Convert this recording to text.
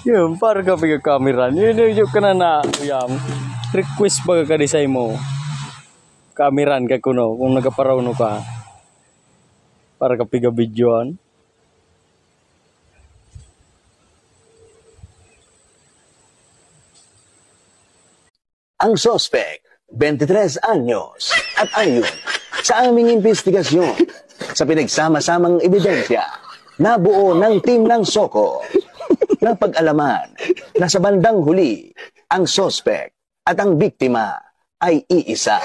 Yun, para ka pagka-camera. Yun ka na uyam. Request ba ka disay mo? Kameran ka kuno, kung nagaparaw ka. Para ka piga-videoan. Ang sospek, 23 anyos, at ayon sa aming investigasyon, sa pinagsama-samang ebidensya, nabuo ng team ng Soko na pag-alaman na sa bandang huli, ang sospek at ang biktima ay iisa.